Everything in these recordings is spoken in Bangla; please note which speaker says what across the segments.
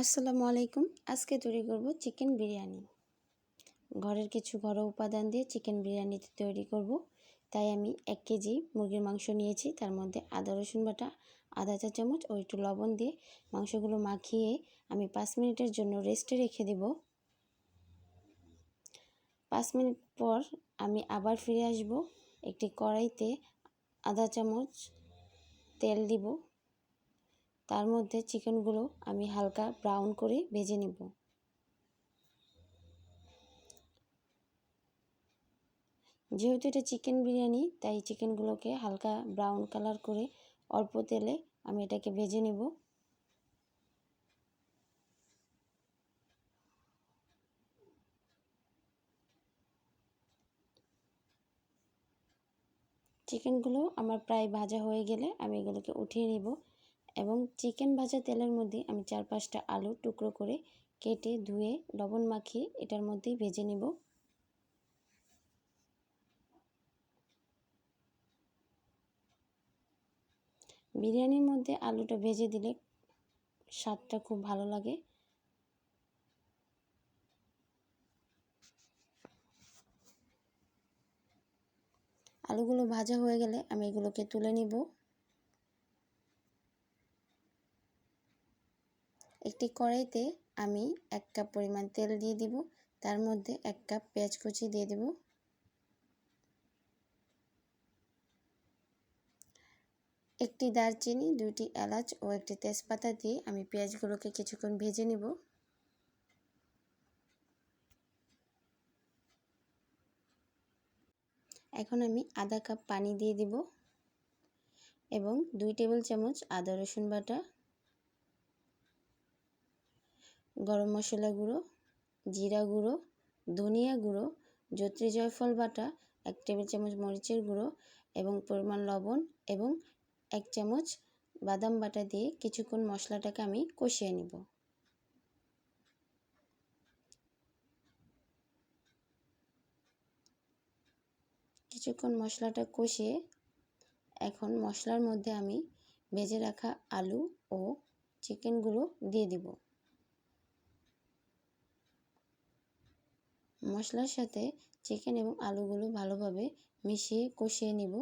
Speaker 1: আসসালামু আলাইকুম। আজকে তৈরি করব চিকেন বিরিয়ানি। ঘরের কিছু ঘরোয়া উপাদান দিয়ে চিকেন বিরিয়ানি তৈরি করব। তাই আমি 1 কেজি মুরগির মাংস নিয়েছি। তার মধ্যে আদা রসুন বাটা আধা চা চামচ ও একটু লবণ দিয়ে মাংসগুলো মাখিয়ে আমি 5 মিনিটের জন্য রেস্টে রেখে দেব। 5 মিনিট পর আমি আবার ফিরে আসব। একটি কড়াইতে আধা চামচ তেল দিব। তার মধ্যে চিকেনগুলো আমি হালকা ব্রাউন করে ভেজে নেব। যেহেতু এটা চিকেন বিরিয়ানি, তাই চিকেনগুলোকে হালকা ব্রাউন কালার করে অল্প তেলে আমি এটাকে ভেজে নেব। চিকেনগুলো আমার প্রায় ভাজা হয়ে গেলে আমি এগুলোকে উঠিয়ে নেব এবং চিকেন ভাজা তেলের মধ্যে আমি 4-5টা আলু টুকরো করে কেটে ধুয়ে লবণ মাখিয়ে এটার মধ্যেই ভেজে নেব। বিরিয়ানির মধ্যে আলুটা ভেজে দিলে স্বাদটা খুব ভালো লাগে। আলুগুলো ভাজা হয়ে গেলে আমি এগুলোকে তুলে নিব। একটি কড়াইতে আমি 1 কাপ পরিমাণ তেল দিয়ে দিব। তার মধ্যে 1 কাপ পেঁয়াজ কুচি দিয়ে দেব। একটি দারচিনি, 2টি এলাচ ও একটি তেজপাতা দিয়ে আমি পেঁয়াজগুলোকে কিছুক্ষণ ভেজে নেব। এখন আমি আধা কাপ পানি দিয়ে দিব এবং 2 টেবিল চামচ আদা রসুন বাটা, গরম মশলা গুঁড়ো, জিরা গুঁড়ো, ধনিয়া গুঁড়ো, জয়ত্রী জয়ফল বাটা, 1 টেবিল চামচ মরিচের গুঁড়ো এবং পরিমাণ লবণ এবং 1 চামচ বাদাম বাটা দিয়ে কিছুক্ষণ মশলাটাকে আমি কষিয়ে নেব। কিছুক্ষণ মশলাটা কষিয়ে এখন মশলার মধ্যে আমি ভেজে রাখা আলু ও চিকেনগুলো দিয়ে দিব। মশলার সাথে চিকেন এবং আলুগুলো ভালোভাবে মিশিয়ে কষিয়ে নিব।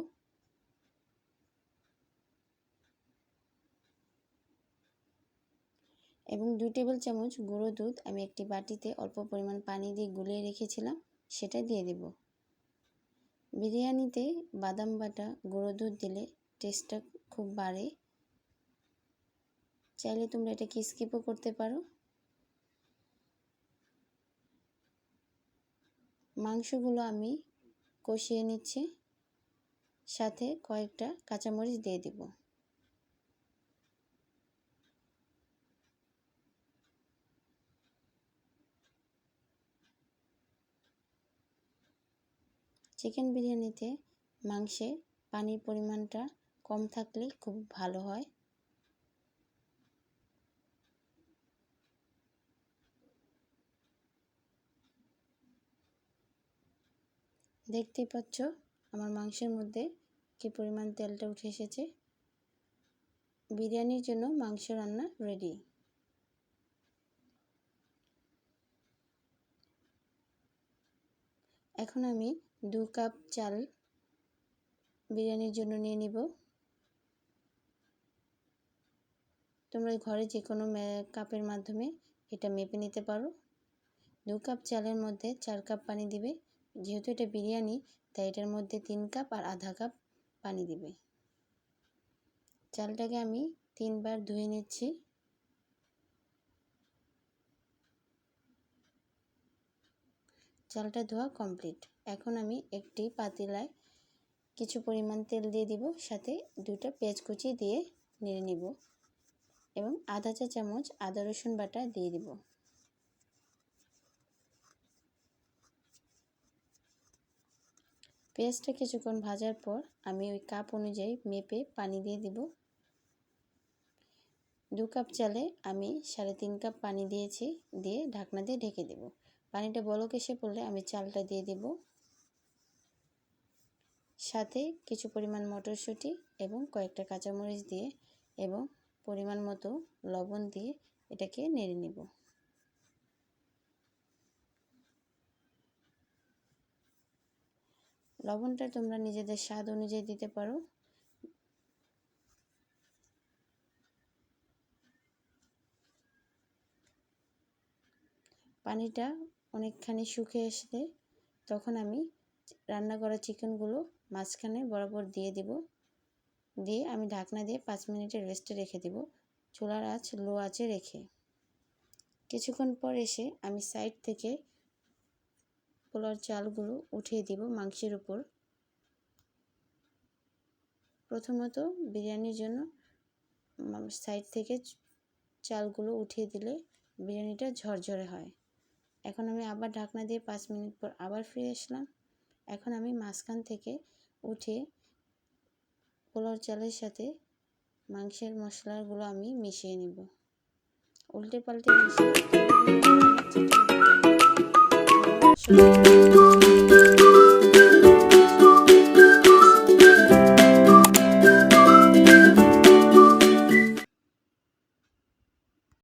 Speaker 1: এবং 2 টেবিল চামচ গুঁড়ো দুধ আমি একটি বাটিতে অল্প পরিমাণ পানি দিয়ে গুলিয়ে রেখেছিলাম, সেটা দিয়ে দেব। বিরিয়ানিতে বাদাম বাটা গুঁড়ো দুধ দিলে টেস্টটা খুব বাড়ে। চাইলে তোমরা এটাকে স্কিপও করতে পারো। মাংসগুলো আমি কষিয়ে নিচ্ছি, সাথে কয়েকটা কাঁচামরিচ দিয়ে দেব। চিকেন বিরিয়ানিতে মাংসে পানির পরিমাণটা কম থাকলে খুব ভালো হয়। দেখতেই পাচ্ছ আমার মাংসের মধ্যে কি পরিমাণ তেলটা উঠে এসেছে। বিরিয়ানির জন্য মাংস রান্না রেডি। এখন আমি 2 কাপ চাল বিরিয়ানির জন্য নিয়ে নিব। তোমরা ঘরে যে কোনো কাপের মাধ্যমে এটা মেপে নিতে পারো। 2 কাপ চালের মধ্যে 4 কাপ পানি দিবে। যেহেতু এটা বিরিয়ানি, তাই এটার মধ্যে 3 কাপ আর আধা কাপ পানি দিবে। চালটাকে আমি 3 বার ধুয়ে নিচ্ছি। চালটা ধোয়া কমপ্লিট। এখন আমি একটি পাতিলায় কিছু পরিমাণ তেল দিয়ে দিব, সাথে 2টা পেঁয়াজ কুচি দিয়ে নেড়ে নিব এবং আধা চা চামচ আদা রসুন বাটা দিয়ে দিব। পেঁয়াজটা কিছুক্ষণ ভাজার পর আমি ওই কাপ অনুযায়ী মেপে পানি দিয়ে দিব। 2 কাপ চালে আমি 3.5 কাপ পানি দিয়েছি, দিয়ে ঢাকনা দিয়ে ঢেকে দেব। পানিটা বলক এসে পড়লে আমি চালটা দিয়ে দেব। সাথে কিছু পরিমাণ মটরশুঁটি এবং কয়েকটা কাঁচামরিচ দিয়ে এবং পরিমাণ মতো লবণ দিয়ে এটাকে নেড়ে নেব। লবণটা তোমরা নিজেদের স্বাদ অনুযায়ী দিতে পারো। পানিটা অনেকখানি শুকিয়ে আসলে তখন আমি রান্না করা চিকেনগুলো মাঝখানে বরাবর দিয়ে দিব। দিয়ে আমি ঢাকনা দিয়ে 5 মিনিটের রেস্টে রেখে দেব, চুলার আঁচ লো আঁচে রেখে। কিছুক্ষণ পর এসে আমি সাইড থেকে পোলাওর চালগুলো উঠিয়ে দিব মাংসের উপর। প্রথমত বিরিয়ানির জন্য সাইড থেকে চালগুলো উঠিয়ে দিলে বিরিয়ানিটা ঝরঝরে হয়। এখন আমি আবার ঢাকনা দিয়ে 5 মিনিট পর আবার ফিরে আসলাম। এখন আমি মাঝখান থেকে উঠিয়ে পোলাওর চালের সাথে মাংসের মশলাগুলো আমি মিশিয়ে নিব। উল্টে পাল্টে মিশিয়ে